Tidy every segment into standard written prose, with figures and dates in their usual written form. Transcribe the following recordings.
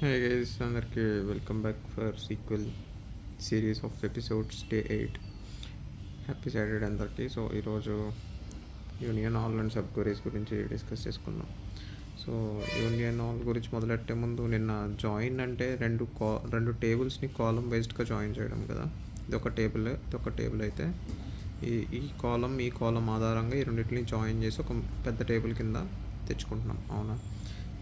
Hey guys, అందరికి welcome back for sequel series of episodes day 8. Happy Saturday అందరికీ. So ఈరోజు union all and sub queries గురించి discuss చేసుకుందాం. So union all గురించి మొదలెట్టే ముందు నిన్న జాయిన్ అంటే రెండు టేబుల్స్ని కాలం వైజ్డ్గా జాయిన్ చేయడం కదా. ఇదొక టేబుల్ అయితే ఈ కాలం ఆధారంగా ఈ రెండింటిని జాయిన్ చేసి ఒక పెద్ద టేబుల్ కింద తెచ్చుకుంటున్నాం, అవునా?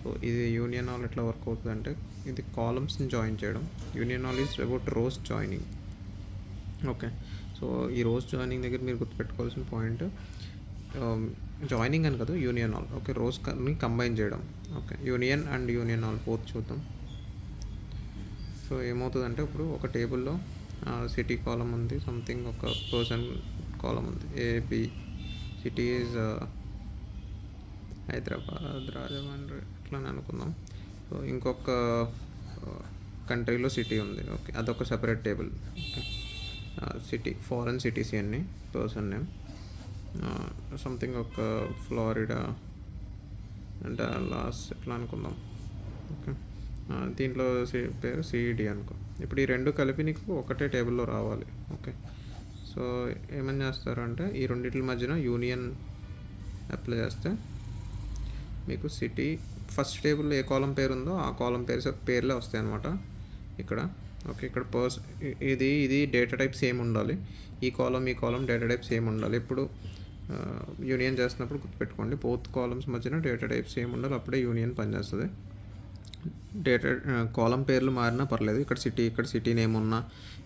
సో ఇది యూనియన్ ఆల్ ఎట్లా వర్క్ అవుతుంది అంటే, ఇది కాలమ్స్ని జాయిన్ చేయడం. Union all is about rows joining. Okay, so ఈ రోస్ జాయినింగ్ దగ్గర మీరు గుర్తుపెట్టుకోవాల్సిన పాయింట్ జాయినింగ్ అని కాదు, యూనియన్ ఆల్. ఓకే, రోస్ని కంబైన్ చేయడం. Okay, union and union all both చూద్దాం. సో ఏమవుతుందంటే, ఇప్పుడు ఒక టేబుల్లో సిటీ కాలం ఉంది, సంథింగ్ ఒక పర్సన్ కాలం ఉంది, AB. City is Hyderabad, Rajahmundry అట్లా అనుకుందాం. సో ఇంకొక కంట్రీలో సిటీ ఉంది. ఓకే, అదొక separate table. Okay, city, foreign cities అన్నీ, పర్సన్ నేమ్ సంథింగ్ ఒక ఫ్లోరిడా అంటే లాస్ ఎట్లా అనుకుందాం. ఓకే, దీంట్లో పేరు సిఈడి అనుకో. ఇప్పుడు ఈ రెండు కలిపి నీకు ఒకటే టేబుల్లో రావాలి. ఓకే, సో ఏమని చేస్తారు అంటే, ఈ రెండింటి మధ్యన యూనియన్ అప్లై చేస్తే మీకు సిటీ ఫస్ట్ టేబుల్లో ఏ కాలం పేరు ఉందో ఆ కాలం పేర్లే వస్తాయి అన్నమాట ఇక్కడ. ఓకే, ఇక్కడ ఇది డేటా టైప్ సేమ్ ఉండాలి. ఈ కాలం డేటా టైప్ సేమ్ ఉండాలి. ఇప్పుడు యూనియన్ చేస్తున్నప్పుడు గుర్తుపెట్టుకోండి, బోత్ కాలమ్స్ మధ్యన డేటా టైప్ సేమ్ ఉండాలి, అప్పుడే యూనియన్ పనిచేస్తుంది. కాలం పేర్లు మారినా పర్లేదు. ఇక్కడ సిటీ నేమ్ ఉన్నా,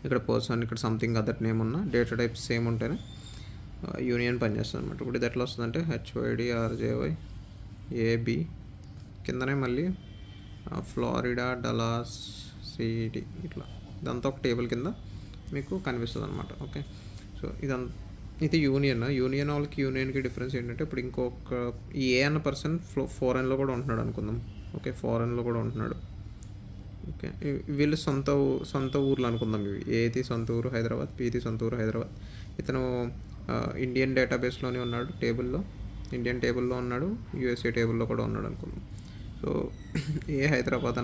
ఇక్కడ పర్సన్, ఇక్కడ సంథింగ్ అదర్ నేమ్ ఉన్నా, డేటా టైప్ సేమ్ ఉంటేనే యూనియన్ పనిచేస్తుంది అనమాట. ఇప్పుడు ఇది ఎట్లా వస్తుందంటే, హెచ్వైడి ఆర్జేవై ఏబి, కిందనే మళ్ళీ ఫ్లోరిడా, డలాస్, సిటీ, ఇట్లా ఇదంతా ఒక టేబుల్ కింద మీకు కనిపిస్తుంది అనమాట. ఓకే, సో ఇది యూనియన్ ఆల్కి యూనియన్కి డిఫరెన్స్ ఏంటంటే, ఇప్పుడు ఇంకొక ఏ అన్న పర్సన్ ఫారెన్లో కూడా ఉంటున్నాడు అనుకుందాం. ఓకే, ఫారెన్లో కూడా ఉంటున్నాడు. ఓకే, వీళ్ళు సొంత ఊర్లు అనుకుందాం. ఇవి ఏది సొంత ఊరు హైదరాబాద్, బిది సొంత ఊరు హైదరాబాద్. ఇతను ఇండియన్ డేటాబేస్లోనే ఉన్నాడు, ఇండియన్ టేబుల్లో ఉన్నాడు, యూఎస్ఏ టేబుల్లో కూడా ఉన్నాడు అనుకుందాం. సో హైదరాబాద్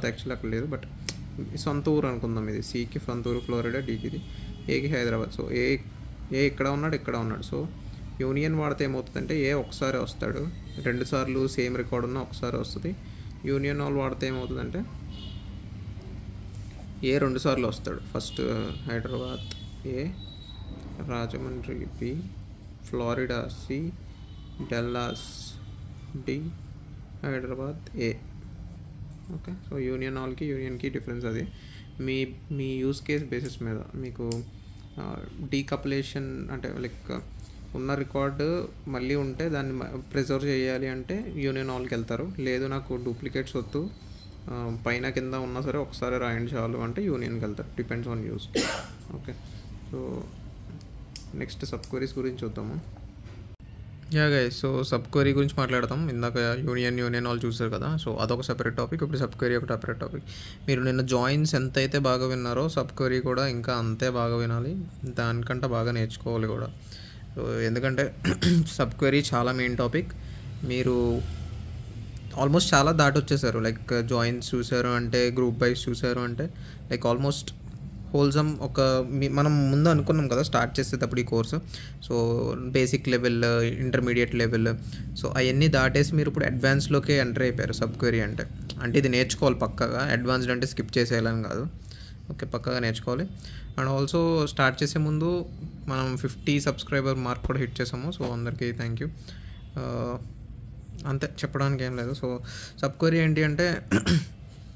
యాక్చువల్లీ అక్కడ లేదు, బట్ సొంత ఊరు అనుకుందాం. ఇది సికి సొంత ఊరు ఫ్లోరిడా, డికి ఇది, ఏకి హైదరాబాద్. సో ఏ ఇక్కడ ఉన్నాడు. సో యూనియన్ వాడితే ఏమవుతుందంటే, ఏ ఒకసారి వస్తాడు, 2 సార్లు సేమ్ రికార్డ్ ఉన్న ఒకసారి వస్తుంది. యూనియన్ ఆల్ వాడితే ఏమవుతుందంటే, ఏ 2 సార్లు వస్తాడు. First Hyderabad A, Rajahmundry B, Florida C, Dallas D, Hyderabad A. Okay, so union ఆల్కి యూనియన్కి డిఫరెన్స్ అది. మీ యూస్ కేస్ బేసిస్ మీద మీకు డీకపులేషన్ అంటే, లైక్ ఉన్న రికార్డు మళ్ళీ ఉంటే దాన్ని ప్రిజర్వ్ చేయాలి అంటే యూనియన్ ఆల్కి వెళ్తారు. లేదు నాకు డూప్లికేట్స్ వద్దు, పైన కింద ఉన్నా సరే ఒకసారి రాయండి చాలు అంటే యూనియన్కి వెళ్తారు. Depends on use. Okay, so next sub queries గురించి చూద్దాము. గైస్, సో సబ్ క్వరీ గురించి మాట్లాడతాం. ఇందాక యూనియన్ ఆల్ చూసారు కదా, సో అదొక సెపరేట్ టాపిక్. ఇప్పుడు సబ్ క్వరీ ఒక సెపరేట్ టాపిక్. మీరు నిన్న జాయిన్స్ ఎంత అయితే బాగా విన్నారో, సబ్ క్వరీ కూడా ఇంకా అంతే బాగా వినాలి, దానికంటే బాగా నేర్చుకోవాలి కూడా. సో ఎందుకంటే సబ్ క్వరీ చాలా మెయిన్ టాపిక్. మీరు ఆల్మోస్ట్ చాలా దాటొచ్చేసారు. లైక్ జాయిన్స్ చూసారు అంటే, గ్రూప్ వైజ్ చూసారు అంటే, లైక్ ఆల్మోస్ట్ హోల్సమ్ మనం ముందు అనుకున్నాం కదా స్టార్ట్ చేసేటప్పుడు ఈ course. So basic level, intermediate level, so అవన్నీ దాటేసి మీరు ఇప్పుడు అడ్వాన్స్లోకి ఎంటర్ అయిపోయారు. సబ్ క్వరీ అంటే ఇది నేర్చుకోవాలి పక్కగా. అడ్వాన్స్డ్ అంటే స్కిప్ చేసేయాలని కాదు. ఓకే, పక్కగా నేర్చుకోవాలి. అండ్ ఆల్సో స్టార్ట్ చేసే ముందు మనం 50 సబ్స్క్రైబర్ మార్క్ కూడా హిట్ చేసాము. సో అందరికీ థ్యాంక్ యూ. అంతే, చెప్పడానికి ఏం లేదు. సో సబ్ క్వరీ ఏంటి అంటే,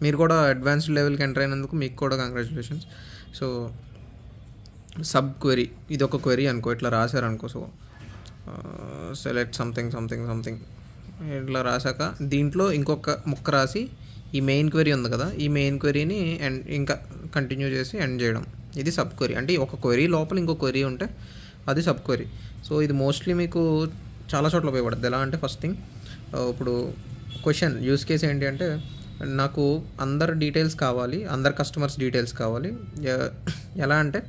మీరు కూడా అడ్వాన్స్డ్ లెవెల్కి ఎంటర్ అయినందుకు మీకు కూడా కంగ్రాచులేషన్స్. సో సబ్ క్వరీ ఇది ఒక క్వరీ అనుకో, ఇట్లా రాశారనుకో. సో సెలెక్ట్ సంథింగ్ ఇట్లా రాశాక దీంట్లో ఇంకొక ముక్క రాసి ఈ మెయిన్ క్వరీ ఉంది కదా, ఈ మెయిన్ క్వరీని ఇంకా కంటిన్యూ చేసి ఎండ్ చేయడం. ఇది సబ్ క్వరీ. అంటే ఒక క్వరీ లోపల ఇంకో క్వరీ ఉంటే అది సబ్ క్వరీ. సో ఇది మోస్ట్లీ మీకు చాలా చోట్ల ఉపయోగపడుతుంది. ఎలా అంటే, ఫస్ట్ థింగ్, ఇప్పుడు క్వశ్చన్ యూస్ కేస్ ఏంటి అంటే, నాకు అందరు డీటెయిల్స్ కావాలి, అందరు కస్టమర్స్ డీటెయిల్స్ కావాలి. ఎలా అంటే,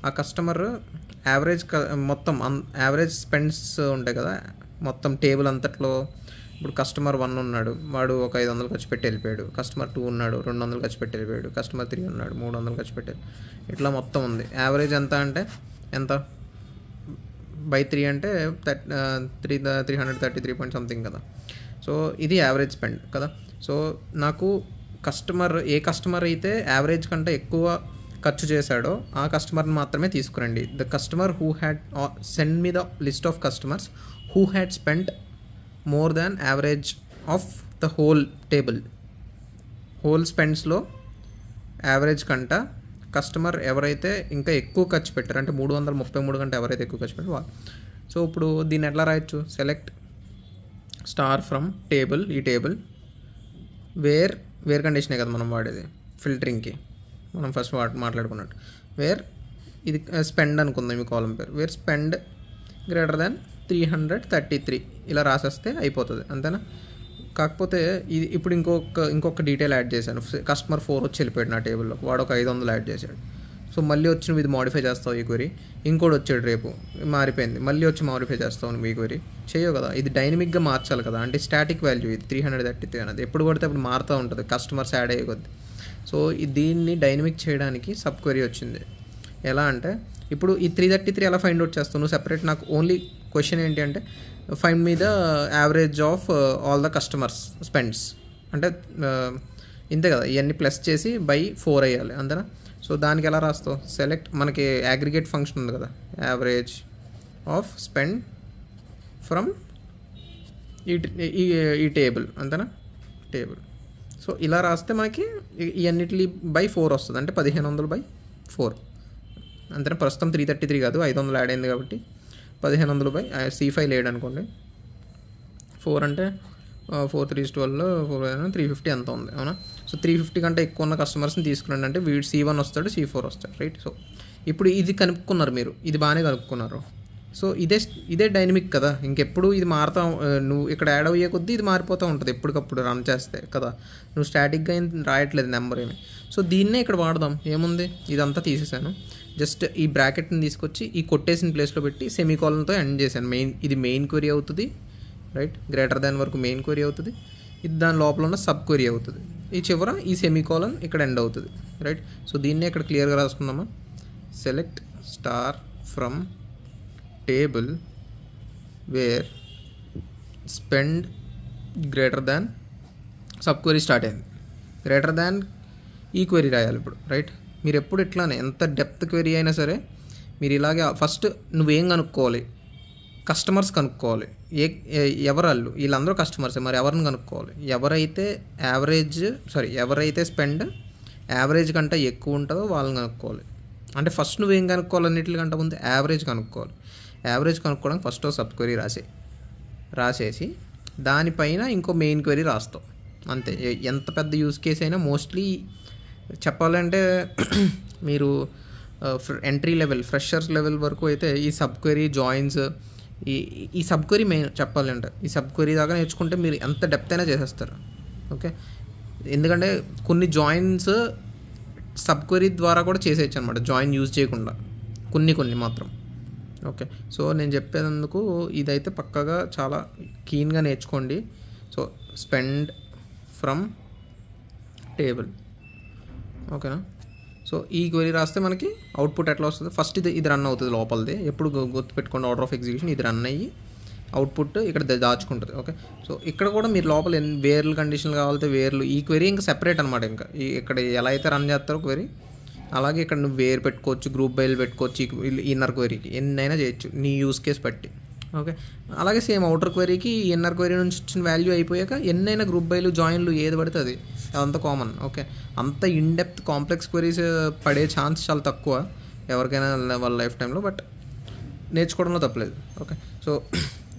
ఆ కస్టమర్ మొత్తం యావరేజ్ స్పెండ్స్ ఉంటాయి కదా, మొత్తం టేబుల్ అంతట్లో ఇప్పుడు కస్టమర్ 1 ఉన్నాడు, వాడు ఒక 500 ఖర్చు పెట్టి వెళ్ళిపోయాడు. కస్టమర్ 2 ఉన్నాడు, 200 ఖర్చు పెట్టి వెళ్ళిపోయాడు. కస్టమర్ 3 ఉన్నాడు, 300 ఖర్చు పెట్టాడు. ఇట్లా మొత్తం ఉంది. యావరేజ్ ఎంత అంటే ఎంత బై 3 అంటే 333 పాయింట్ సంథింగ్ కదా. సో ఇది యావరేజ్ స్పెండ్ కదా. సో నాకు ఏ కస్టమర్ అయితే యావరేజ్ కంటే ఎక్కువ ఖర్చు చేశాడో ఆ కస్టమర్ని మాత్రమే తీసుకురండి. The customer who had send me the list of customers who had spend more than average of the whole table. Whole స్పెండ్స్లో యావరేజ్ కంట కస్టమర్ ఎవరైతే ఇంకా ఎక్కువ ఖర్చు పెట్టారు అంటే 333 కంటే ఎవరైతే ఎక్కువ ఖర్చు పెట్టారు వాళ్ళు. సో ఇప్పుడు దీన్ని ఎట్లా రాయొచ్చు? సెలెక్ట్ స్టార్ ఫ్రమ్ టేబుల్, ఈ టేబుల్ వేర్ కండిషనే కదా మనం వాడేది ఫిల్టరింగ్కి, మనం ఫస్ట్ మాట్లాడుకున్నట్టు. వేర్ ఇది స్పెండ్ అనుకుందాం, ఈ కాలం పేరు వేర్ స్పెండ్ గ్రేటర్ దాన్ 333 ఇలా రాసేస్తే అయిపోతుంది, అంతేనా? కాకపోతే ఇది ఇప్పుడు ఇంకొక డీటెయిల్ యాడ్ చేశాను. కస్టమర్ 4 వచ్చి వెళ్ళిపోయాడు నా టేబుల్లో, వాడు ఒక 500 యాడ్ చేశాడు. సో మళ్ళీ వచ్చి నువ్వు ఇది మాడిఫై చేస్తావు ఈ క్వరీ. ఇంకోటి వచ్చాడు రేపు, మారిపోయింది, మళ్ళీ వచ్చి మాడిఫై చేస్తావు నువ్వు ఈ క్వరీ. చేయవు కదా, ఇది డైనమిక్గా మార్చాలి కదా. అంటే స్టాటిక్ వాల్యూ ఇది 333 అనేది ఎప్పుడు పడితే అప్పుడు మారుతూ ఉంటుంది కస్టమర్స్ యాడ్ అయ్యే కొద్ది. సో దీన్ని డైనమిక్ చేయడానికి సబ్ క్వరీ వచ్చింది. ఎలా అంటే ఇప్పుడు ఈ 333 ఎలా ఫైండ్ అవుట్ చేస్తావు నువ్వు సెపరేట్? నాకు ఓన్లీ క్వశ్చన్ ఏంటి అంటే find me the average of all the customers spends అంటే ఇంతే కదా, ఇవన్నీ ప్లస్ చేసి బై 4 అయ్యాలి, అంతేనా? సో దానికి ఎలా రాస్తావు? సెలెక్ట్, మనకి అగ్రిగేట్ ఫంక్షన్ ఉంది కదా, యావరేజ్ ఆఫ్ స్పెండ్ ఫ్రమ్ ఈ టేబుల్, అంతేనా? టేబుల్. సో ఇలా రాస్తే మనకి ఇవన్నిటి బై 4 వస్తుంది, అంటే 1500/4 అంతేనా? ప్రస్తుతం 333 కాదు, 500 యాడ్ అయింది కాబట్టి 1500 C5 లేడు అనుకోండి. 4 అంటే 4 3 12 350 ఎంత ఉంది, అవునా? సో 350 కంటే ఎక్కువ ఉన్న కస్టమర్స్ని తీసుకురండి అంటే వీడు C1 వస్తాడు, C4 వస్తాడు, రైట్? సో ఇప్పుడు ఇది కనుక్కున్నారు మీరు, ఇది బాగానే కనుక్కున్నారు. సో ఇదే డైనమిక్ కదా, ఇంకెప్పుడు ఇది మారుతా, నువ్వు ఇక్కడ యాడ్ అయ్యే కొద్దీ ఇది మారిపోతూ ఉంటుంది ఎప్పటికప్పుడు రన్ చేస్తే కదా. నువ్వు స్టాటిక్గా ఏం రాయట్లేదు నెంబర్ ఏమి. సో దీన్నే ఇక్కడ వాడదాం. ఏముంది, ఇదంతా తీసేసాను, జస్ట్ ఈ బ్రాకెట్ని తీసుకొచ్చి ఈ కొట్టేసిన ప్లేస్లో పెట్టి సెమీకాలన్తో ఎండ్ చేశాను. ఇది మెయిన్ క్వరీ అవుతుంది, రైట్? గ్రేటర్ దాన్ వరకు మెయిన్ క్వరీ అవుతుంది, ఇది దాని లోపల ఉన్న సబ్ క్వరీ అవుతుంది. ఈ చివర ఈ సెమీకాలన్ ఇక్కడ ఎండ్ అవుతుంది, రైట్? సో దీన్నే ఇక్కడ క్లియర్గా రాసుకుందామా? Select star from table where spend greater than sub query start అయింది, గ్రేటర్ దాన్ ఈ క్వరీ రాయాలి ఇప్పుడు, రైట్? మీరు ఎప్పుడు ఇట్లానే ఎంత డెప్త్ క్వరీ అయినా సరే మీరు ఇలాగే ఫస్ట్ నువ్వేం కనుక్కోవాలి, కస్టమర్స్ కనుక్కోవాలి. ఎవరు వీళ్ళందరూ కస్టమర్సే, మరి ఎవరిని కనుక్కోవాలి? ఎవరైతే స్పెండ్ యావరేజ్ కంటే ఎక్కువ ఉంటుందో వాళ్ళని కనుక్కోవాలి. అంటే ఫస్ట్ నువ్వేం కనుక్కోవాలన్నిటికంటే ముందు యావరేజ్ కనుక్కోవాలి. యావరేజ్ కనుక్కోవడానికి ఫస్ట్ సబ్ క్వరీ రాసేసి దానిపైన ఇంకో మెయిన్ క్వరీ రాస్తావు, అంతే. ఎంత పెద్ద యూస్ కేస్ అయినా మోస్ట్లీ చెప్పాలంటే మీరు ఎంట్రీ లెవెల్, ఫ్రెషర్స్ లెవెల్ వరకు అయితే ఈ సబ్ క్వరీ జాయిన్స్, ఈ సబ్ క్వరీ మెయిన్ చెప్పాలంటే ఈ సబ్ క్వరీ దాకా నేర్చుకుంటే మీరు ఎంత డెప్త్ అయినా చేసేస్తారు, ఓకే? ఎందుకంటే కొన్ని జాయిన్స్ సబ్ క్వరీ ద్వారా కూడా చేసేయచ్చు అనమాట, జాయిన్ యూజ్ చేయకుండా, కొన్ని మాత్రం, ఓకే? సో నేను చెప్పేందుకు ఇదైతే పక్కగా చాలా కీన్గా నేర్చుకోండి. సో స్పెండ్ ఫ్రమ్ టేబుల్, ఓకేనా? సో ఈ క్వరీ రాస్తే మనకి అవుట్పుట్ ఎట్లా వస్తుంది? ఫస్ట్ ఇది రన్ అవుతుంది లోపలిది, ఎప్పుడు గుర్తుపెట్టుకోండి, ఆర్డర్ ఆఫ్ ఎగ్జిక్యూషన్ ఇది రన్ అయ్యి అవుట్పుట్ ఇక్కడ దాచుకుంటుంది, ఓకే? సో ఇక్కడ కూడా మీరు లోపల వేర్లు కండిషన్లు కావాలంటే వేర్లు, ఈ క్వరీ ఇంకా సెపరేట్ అనమాట. ఇంకా ఇక్కడ ఎలా అయితే రన్ చేస్తారో క్వరీ అలాగే ఇక్కడ నువ్వు వేర్ పెట్టుకోవచ్చు, గ్రూప్ బైలు పెట్టుకోవచ్చు, ఇన్నర్ క్వరీకి ఎన్నైనా చేయొచ్చు నీ యూస్ కేస్ బట్టి, ఓకే? అలాగే సేమ్ అవుటర్ క్వరీకి ఇన్నర్ క్వరీ నుంచి వచ్చిన వాల్యూ అయిపోయాక ఎన్నైనా గ్రూప్ బైలు జాయిన్లు ఏది పడితే అది అదంతా కామన్, ఓకే? అంత ఇన్డెప్త్ కాంప్లెక్స్ క్వరీస్ పడే ఛాన్స్ చాలా తక్కువ ఎవరికైనా వాళ్ళ లైఫ్ టైంలో, బట్ నేర్చుకోవడంలో తప్పలేదు, ఓకే? సో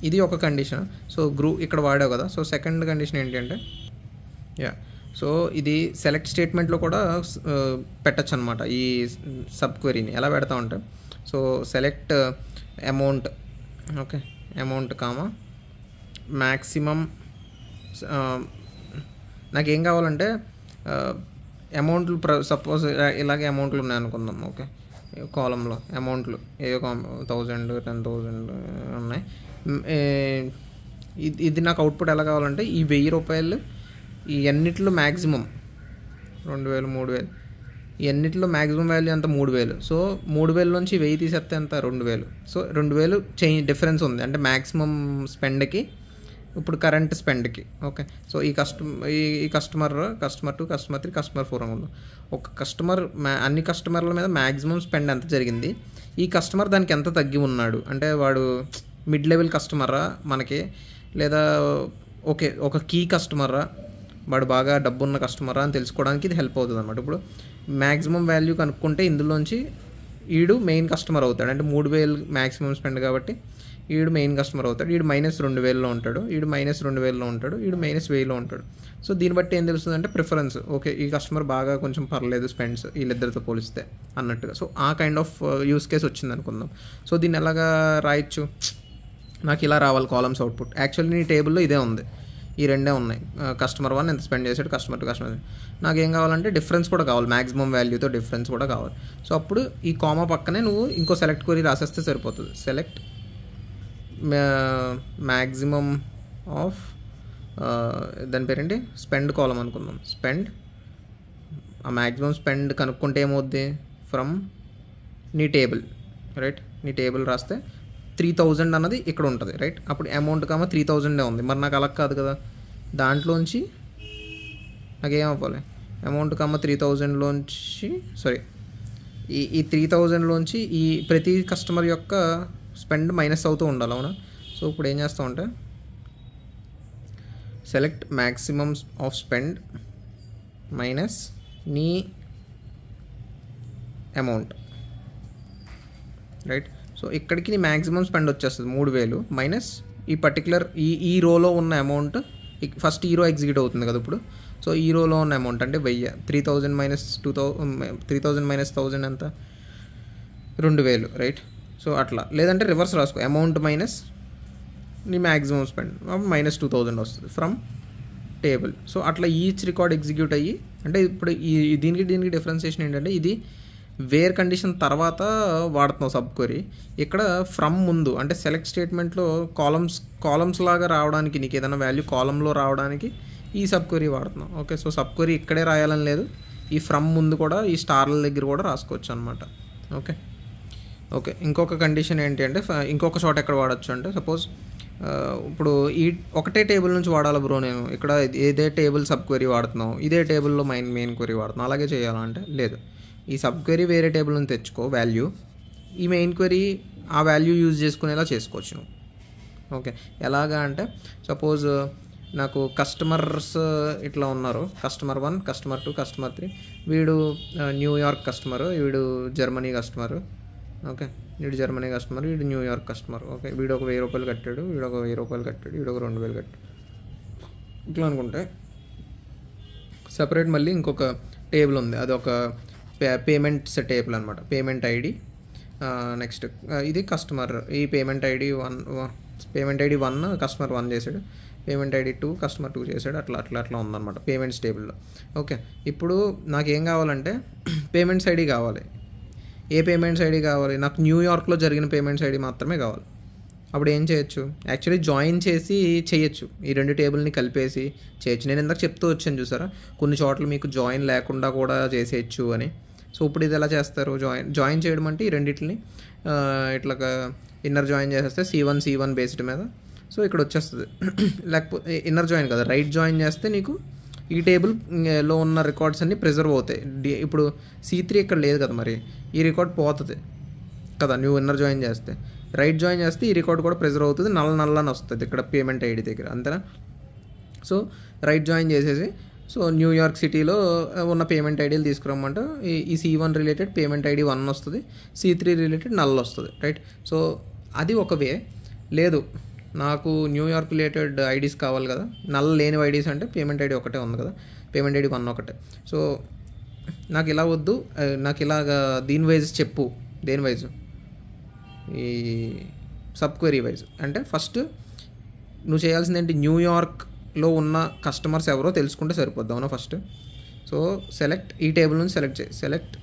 ఇది ఒక కండిషన్. సో ఇక్కడ వాడావు కదా. సో సెకండ్ కండిషన్ ఏంటి అంటే సో ఇది సెలెక్ట్ స్టేట్మెంట్లో కూడా పెట్టచ్చు అనమాట. ఈ సబ్ క్వరీని ఎలా పెడతా ఉంటే, so select amount, okay? Amount comma maximum. నాకేం కావాలంటే అమౌంట్లు సపోజ్ ఇలాగే అమౌంట్లు ఉన్నాయనుకుందాం, ఓకే? కాలంలో అమౌంట్లు 1000 10,000 ఉన్నాయి. ఇది నాకు అవుట్పుట్ ఎలా కావాలంటే ఈ 1000 రూపాయలు ఈ అన్నిటిలో మ్యాక్సిమం 2000 3000 ఈ అన్నిటిలో మ్యాక్సిమం వాల్యూ ఎంత 3000. సో 3000 నుంచి 1000 తీసేస్తే ఎంత 2000. సో 2000 డిఫరెన్స్ ఉంది అంటే మ్యాక్సిమం స్పెండ్కి ఇప్పుడు కరెంట్ స్పెండ్కి. ఓకే, సో ఈ కస్టమర్ 2, కస్టమర్ 3, కస్టమర్ 4 ఉంది. ఒక కస్టమర్ అన్ని కస్టమర్ల మీద మ్యాక్సిమం స్పెండ్ ఎంత జరిగింది, ఈ కస్టమర్ దానికి ఎంత తగ్గి ఉన్నాడు అంటే వాడు మిడ్ లెవెల్ కస్టమరా మనకి, లేదా ఓకే ఒక కీ కస్టమరా, వాడు బాగా డబ్బున్న కస్టమరా అని తెలుసుకోవడానికి ఇది హెల్ప్ అవుతుంది అనమాట. ఇప్పుడు మ్యాక్సిమం వాల్యూ కనుక్కుంటే ఇందులోంచి ఈడు మెయిన్ కస్టమర్ అవుతాడు అంటే 3000 మ్యాక్సిమం స్పెండ్ కాబట్టి ఈడు మెయిన్ కస్టమర్ అవుతాడు. ఈడు -2000లో ఉంటాడు, ఈడు -2000లో ఉంటాడు, ఈడు -1000లో ఉంటాడు. సో దీన్ని బట్టి ఏం తెలుస్తుంది అంటే ప్రిఫరెన్స్, ఓకే ఈ కస్టమర్ బాగా కొంచెం పర్లేదు స్పెండ్స్ వీళ్ళిద్దరితో పోలిస్తే అన్నట్టుగా. సో ఆ కైండ్ ఆఫ్ యూస్ కేస్ వచ్చింది అనుకుందాం. సో దీన్ని ఎలాగా రాయొచ్చు, నాకు ఇలా రావాలి కాలమ్స్ అవుట్పుట్. యాక్చువల్లీ నీ టేబుల్లో ఇదే ఉంది, ఈ రెండే ఉన్నాయి. కస్టమర్ 1 ఎంత స్పెండ్ చేశాడు, కస్టమర్ 2, కస్టమర్ 3. నాకు ఏం కావాలంటే డిఫరెన్స్ కూడా కావాలి, మ్యాక్సిమం వాల్యూతో డిఫరెన్స్ కూడా కావాలి. సో అప్పుడు ఈ కామా పక్కనే నువ్వు ఇంకో సెలెక్ట్ క్వరీ రాసేస్తే సరిపోతుంది. సెలెక్ట్ మ్యాక్సిమం ఆఫ్ దాని పేరేంటి స్పెండ్ కాలం అనుకుందాం. స్పెండ్ ఆ మ్యాక్సిమం స్పెండ్ కనుక్కుంటే ఏమవుద్ది ఫ్రమ్ నీ టేబుల్, రైట్. నీ టేబుల్ రాస్తే 3000 అన్నది ఇక్కడ ఉంటుంది, రైట్. అప్పుడు అమౌంట్ 3000 ఉంది. మరి నాకు అలా కాదు కదా, దాంట్లోంచి నాకేం అవ్వాలి, అమౌంట్ 3000లోంచి సారీ ఈ 3000లోంచి ఈ ప్రతి కస్టమర్ యొక్క స్పెండ్ మైనస్ అవుతూ ఉండాలి, అవునా. సో ఇప్పుడు ఏం చేస్తామంటే select maximum of spend minus నీ అమౌంట్, రైట్. సో ఇక్కడికి నీ మ్యాక్సిమం స్పెండ్ వచ్చేస్తుంది 3000 మైనస్ ఈ పర్టికులర్ ఈ రోలో ఉన్న అమౌంట్. ఫస్ట్ ఈ రో ఎగ్జిక్యూట్ అవుతుంది కదా ఇప్పుడు. సో ఈ రోలో ఉన్న అమౌంట్ అంటే 1000, 3000 మైనస్ 1000 ఎంత 2000, రైట్. సో అట్లా, లేదంటే రివర్స్ రాసుకో, అమౌంట్ మైనస్ నీ మ్యాక్సిమం స్పెండ్ -2000 వస్తుంది ఫ్రమ్ టేబుల్. సో అట్లా ఈచ్ రికార్డ్ ఎగ్జిక్యూట్ అయ్యి, అంటే ఇప్పుడు దీనికి డిఫరెన్సియేషన్ ఏంటంటే ఇది వేర్ కండిషన్ తర్వాత వాడుతున్నావు సబ్ క్వరీ. ఇక్కడ ఫ్రమ్ ముందు అంటే సెలెక్ట్ స్టేట్మెంట్లో కాలమ్స్ లాగా రావడానికి, నీకు ఏదైనా వాల్యూ కాలంలో రావడానికి ఈ సబ్ క్వరీ వాడుతున్నావు. ఓకే, సో సబ్ క్వరీ ఇక్కడే రాయాలని లేదు, ఈ ఫ్రమ్ ముందు కూడా ఈ స్టార్ల దగ్గర కూడా రాసుకోవచ్చు అనమాట. ఓకే ఓకే ఇంకొక కండిషన్ ఏంటి అంటే ఇంకొక చోట ఎక్కడ వాడచ్చు అంటే సపోజ్ ఇప్పుడు ఈ ఒకటే టేబుల్ నుంచి వాడాలి బ్రో, నేను ఇక్కడ ఇదే టేబుల్ సబ్ క్వరీ వాడుతున్నావు, ఇదే టేబుల్లో మెయిన్ క్వరీ వాడుతున్నావు, అలాగే చేయాలంటే లేదు. ఈ సబ్ క్వరీ వేరే టేబుల్ నుంచి తెచ్చుకో వాల్యూ, ఈ మెయిన్ క్వరీ ఆ వాల్యూ యూజ్ చేసుకునేలా చేసుకోవచ్చు నువ్వు. ఓకే, ఎలాగా అంటే సపోజ్ నాకు కస్టమర్స్ ఇట్లా ఉన్నారు, కస్టమర్ 1, కస్టమర్ 2, కస్టమర్ 3. వీడు న్యూయార్క్ కస్టమరు, వీడు జర్మనీ కస్టమరు. ఓకే, వీడు జర్మనీ కస్టమర్, వీడు న్యూయార్క్ కస్టమర్. ఓకే, వీడు ఒక 1000 రూపాయలు కట్టాడు, వీడు ఒక 1000 రూపాయలు కట్టాడు, వీడు ఒక 2000 కట్టాడు. ఇట్లా అనుకుంటే సపరేట్ మళ్ళీ ఇంకొక టేబుల్ ఉంది, అది ఒక పేమెంట్స్ టేబుల్ అనమాట. పేమెంట్ ఐడి నెక్స్ట్ ఇది కస్టమర్, ఈ పేమెంట్ ఐడి 1 కస్టమర్ 1 చేశాడు, పేమెంట్ ఐడి 2 కస్టమర్ 2 చేశాడు, అట్లా ఉందన్నమాట పేమెంట్స్ టేబుల్లో. ఓకే, ఇప్పుడు నాకేం కావాలంటే పేమెంట్స్ ఐడి కావాలి. ఏ పేమెంట్స్ ఐడి కావాలి, నాకు న్యూయార్క్లో జరిగిన పేమెంట్స్ ఐడి మాత్రమే కావాలి. అప్పుడు ఏం చేయొచ్చు, యాక్చువల్లీ జాయిన్ చేసి చేయొచ్చు, ఈ రెండు టేబుల్ని కలిపేసి చేయొచ్చు. నేను ఇందాక చెప్తూ వచ్చాను చూసారా, కొన్ని చోట్ల మీకు జాయిన్ లేకుండా కూడా చేసేయచ్చు అని. సో ఇప్పుడు ఇది ఎలా చేస్తారు, జాయిన్ చేయడం అంటే ఈ రెండింటిని ఇట్లా ఇన్నర్ జాయిన్ చేసేస్తే C1 బేస్డ్ మీద సో ఇక్కడ వచ్చేస్తుంది. లేకపోతే ఇన్నర్ జాయిన్ కదా, రైట్ జాయిన్ చేస్తే నీకు ఈ టేబుల్లో ఉన్న రికార్డ్స్ అన్నీ ప్రిజర్వ్ అవుతాయి. ఇప్పుడు C3 ఇక్కడ లేదు కదా, మరి ఈ రికార్డ్ పోతుంది కదా నువ్వు ఇన్నర్ జాయిన్ చేస్తే. రైట్ జాయిన్ చేస్తే ఈ రికార్డ్ కూడా ప్రిజర్వ్ అవుతుంది, నల్ల అని వస్తుంది ఇక్కడ పేమెంట్ ఐడి దగ్గర, అంతేనా. సో రైట్ జాయిన్ చేసేసి సో న్యూయార్క్ సిటీలో ఉన్న పేమెంట్ ఐడీలు తీసుకురమ్మంటే ఈ C1 రిలేటెడ్ పేమెంట్ ఐడి 1 వస్తుంది, C3 రిలేటెడ్ నల్ వస్తుంది, రైట్. సో అది ఒక వే. లేదు నాకు న్యూయార్క్ రిలేటెడ్ ఐడీస్ కావాలి కదా, నల్ లేని ఐడీస్ అంటే పేమెంట్ ఐడి ఒకటే ఉంది కదా, పేమెంట్ ఐడి 1 ఒకటే. సో నాకు ఇలా వద్దు, నాకు ఇలాగా దీని వైజ్ చెప్పు, దేని వైజ్ ఈ సబ్ క్వెరీ వైజ్. అంటే ఫస్ట్ నువ్వు చేయాల్సింది ఏంటి, న్యూయార్క్లో ఉన్న కస్టమర్స్ ఎవరో తెలుసుకుంటే సరిపోద్ది, అవునా ఫస్ట్. సో సెలెక్ట్ ఈ టేబుల్ నుంచి సెలెక్ట్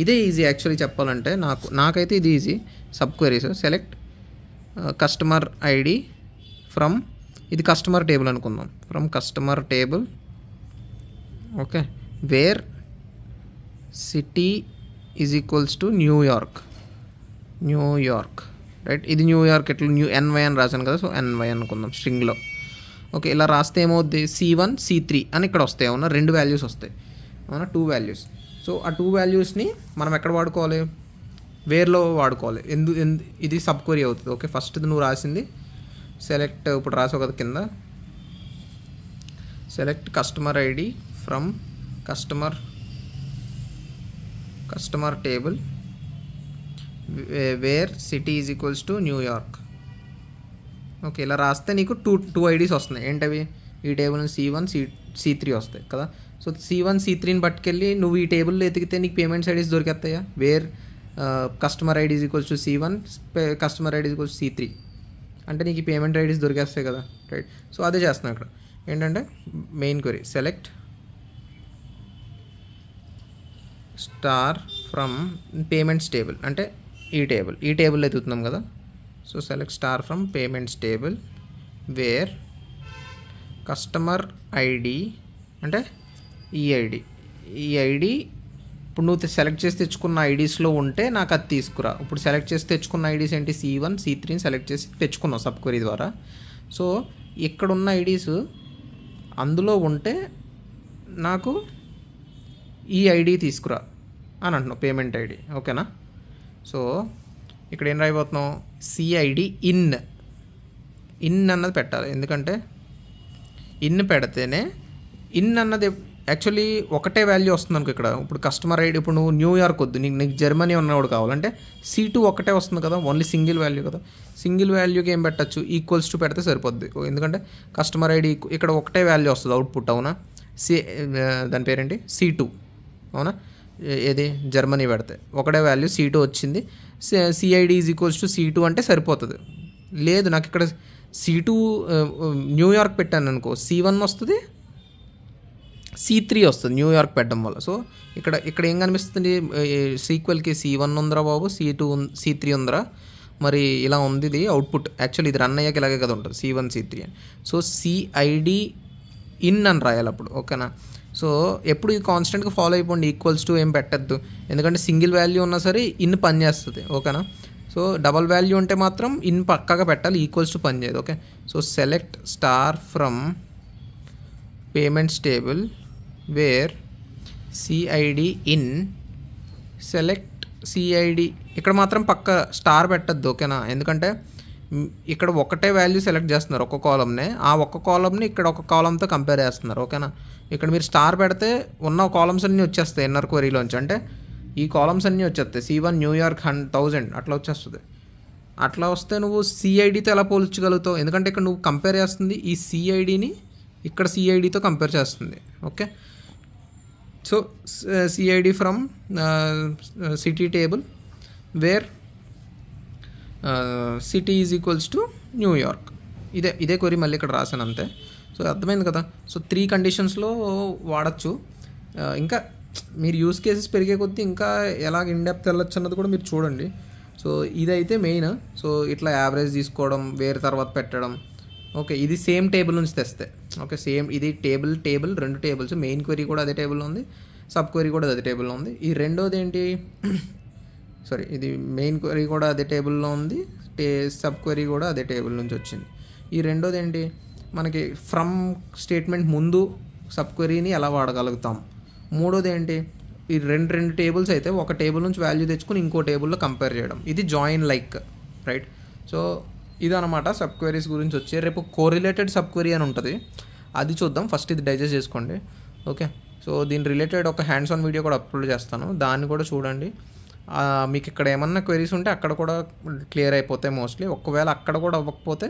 ఇదే ఈజీ యాక్చువల్లీ చెప్పాలంటే, నాకైతే ఇది easy sub queries. Select customer ID from ఇది కస్టమర్ టేబుల్ అనుకుందాం. From customer table, okay, where city is equals to New York, right. ఇది న్యూయార్క్ ఎట్లా NY అని రాశాను కదా, సో NY అనుకుందాం స్ట్రింగ్లో. ఓకే, ఇలా రాస్తే ఏమవుద్ది, C1 C3 అని ఇక్కడ వస్తాయి. అవునా, 2 వాల్యూస్ వస్తాయి. అవునా, 2 వాల్యూస్. సో ఆ 2 వాల్యూస్ని మనం ఎక్కడ వాడుకోవాలి, వేర్లో వాడుకోవాలి. ఇది సబ్ క్వరీ అవుతుంది. ఓకే, ఫస్ట్ నువ్వు రాసింది సెలెక్ట్, ఇప్పుడు రాసావు కదా కింద, select customer ID from customer table wear city is equals to New York. Okay, ఇలా రాస్తే నీకు టూ ఐడీస్ వస్తున్నాయి. ఏంటవి, ఈ టేబుల్ C1 C3 వస్తాయి కదా. సో C1 C3ని పట్టుకెళ్ళి నువ్వు ఈ టేబుల్లో ఎతికితే నీకు పేమెంట్స్ ఐడీస్ దొరికేస్తాయా, where customer ID is equals to C1, customer ID is equals to C3 అంటే నీకు ఈ పేమెంట్ ఐడీస్ దొరికేస్తాయి కదా, రైట్. సో అదే చేస్తున్నాం ఇక్కడ. ఏంటంటే main query select star from payments table, అంటే ఈ టేబుల్లో ఎదుగుతున్నాం కదా. So select star from payments table wear customer ID, అంటే ఈ ఐడి ఇప్పుడు నువ్వు సెలెక్ట్ చేసి తెచ్చుకున్న ఐడీస్లో ఉంటే నాకు అది తీసుకురా. ఇప్పుడు సెలెక్ట్ చేసి తెచ్చుకున్న ఐడీస్ ఏంటి, C1 C3ని సెలెక్ట్ చేసి తెచ్చుకున్నావు సబ్ క్వరీ ద్వారా. సో ఇక్కడున్న ఐడీస్ అందులో ఉంటే నాకు ఈ ఐడి తీసుకురా అని అంటున్నావు, పేమెంట్ ఐడి. ఓకేనా. సో ఇక్కడ ఏం రాయిపోతున్నావు, CID ఇన్ అన్నది పెట్టాలి. ఎందుకంటే ఇన్ పెడితేనే, ఇన్ అన్నది యాక్చువల్లీ ఒకటే వాల్యూ వస్తుంది అనుకో ఇక్కడ. ఇప్పుడు కస్టమర్ ఐడి, ఇప్పుడు నువ్వు న్యూయార్క్ వద్దు, నీకు జర్మనీ ఉన్నవాడు కావాలంటే C2 ఒకటే వస్తుంది కదా, ఓన్లీ సింగిల్ వాల్యూ కదా. సింగిల్ వాల్యూకి ఏం పెట్టచ్చు, ఈక్వల్స్ టు పెడితే సరిపోద్ది. ఎందుకంటే కస్టమర్ ఐడి ఇక్కడ ఒకటే వాల్యూ వస్తుంది అవుట్పుట్. అవునా, దాని పేరేంటి C2. అవునా, ఏది జర్మనీ పెడితే ఒకటే వాల్యూ C2 వచ్చింది. CID is equals to C2 అంటే సరిపోతుంది. లేదు నాకు ఇక్కడ C2 న్యూయార్క్ పెట్టాను అనుకో, C1 వస్తుంది, C3 వస్తుంది న్యూయార్క్ పెట్టడం వల్ల. సో ఇక్కడ ఏం కనిపిస్తుంది, సీక్వెల్కి C1 ఉందిరా బాబు, C3 ఉందిరా, మరి ఇలా ఉంది ఇది అవుట్పుట్. యాక్చువల్లీ ఇది రన్ అయ్యాక ఇలాగే కదా ఉంటుంది, C1 C3 అని. సో CID ఇన్ అని రాయాలి అప్పుడు. ఓకేనా. సో ఎప్పుడు ఇది కాన్స్టెంట్గా ఫాలో అయిపోండి, ఈక్వల్స్ టు ఏం పెట్టద్దు. ఎందుకంటే సింగిల్ వాల్యూ ఉన్నా సరే ఇన్ పని చేస్తుంది. ఓకేనా. సో డబల్ వాల్యూ ఉంటే మాత్రం ఇన్ పక్కాగా పెట్టాలి, ఈక్వల్స్ టు పని చేయదు. Okay. So select star from payments table wear CID in, select CID. ఇక్కడ మాత్రం పక్క స్టార్ పెట్టద్దు. ఓకేనా. ఎందుకంటే ఇక్కడ ఒకటే వాల్యూ సెలెక్ట్ చేస్తున్నారు ఒక్క కాలంనే, ఆ ఒక్క కాలంని ఇక్కడ ఒక కాలంతో కంపేర్ చేస్తున్నారు. ఓకేనా. ఇక్కడ మీరు స్టార్ పెడితే ఉన్న కాలమ్స్ అన్నీ వచ్చేస్తాయి ఇన్నర్ క్వరీలోంచి, అంటే ఈ కాలమ్స్ అన్నీ వచ్చేస్తాయి. C1 న్యూయార్క్ 1000 అట్లా వచ్చేస్తుంది. అట్లా వస్తే నువ్వు CIDతో ఎలా పోల్చగలుగుతావు, ఎందుకంటే ఇక్కడ నువ్వు కంపేర్ చేస్తుంది ఈ CIDని ఇక్కడ CIDతో కంపేర్ చేస్తుంది. Okay. So CID from city table wear city is equals to New York. ఇదే క్వరీ మళ్ళీ ఇక్కడ రాశాను అంతే. సో అర్థమైంది కదా. సో 3 కండిషన్స్లో వాడచ్చు. ఇంకా మీరు యూస్ కేసెస్ పెరిగే కొద్దీ ఇంకా ఎలాగ ఇన్డెప్త్ వెళ్ళొచ్చు అన్నది కూడా మీరు చూడండి. సో ఇదైతే మెయిన్. సో ఇట్లా యావరేజ్ తీసుకోవడం, వేరే తర్వాత పెట్టడం. ఓకే, ఇది సేమ్ టేబుల్ నుంచి తెస్తే. ఓకే, సేమ్ ఇది టేబుల్ 2 టేబుల్స్, మెయిన్ క్వరీ కూడా అదే టేబుల్లో ఉంది, సబ్ క్వరీ కూడా అదే టేబుల్లో ఉంది. ఈ రెండోది ఏంటి, సారీ, ఇది మెయిన్ క్వరీ కూడా అదే టేబుల్లో ఉంది, సబ్ క్వరీ కూడా అదే టేబుల్ నుంచి వచ్చింది. ఈ రెండోది ఏంటి, మనకి ఫ్రమ్ స్టేట్మెంట్ ముందు సబ్ క్వరీని ఎలా వాడగలుగుతాం. మూడోది ఏంటి, ఈ రెండు టేబుల్స్ అయితే ఒక టేబుల్ నుంచి వాల్యూ తెచ్చుకొని ఇంకో టేబుల్లో కంపేర్ చేయడం, ఇది జాయిన్ లైక్, రైట్. సో ఇదనమాట సబ్ క్వరీస్ గురించి వచ్చే. రేపు కోరిలేటెడ్ సబ్ క్వరీ అని ఉంటుంది, అది చూద్దాం. ఫస్ట్ ఇది డైజెస్ట్ చేసుకోండి. ఓకే. సో దీని రిలేటెడ్ ఒక హ్యాండ్స్ ఆన్ వీడియో కూడా అప్లోడ్ చేస్తాను, దాన్ని కూడా చూడండి. మీకు ఇక్కడ ఏమన్నా క్వరీస్ ఉంటే అక్కడ కూడా క్లియర్ అయిపోతాయి మోస్ట్లీ. ఒకవేళ అక్కడ కూడా అవ్వకపోతే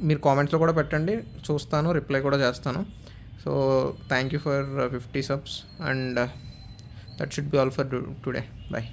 మీరు కామెంట్స్లో కూడా పెట్టండి, చూస్తాను, రిప్లై కూడా చేస్తాను. So thank you for 50 subs and that should be all for today. Bye.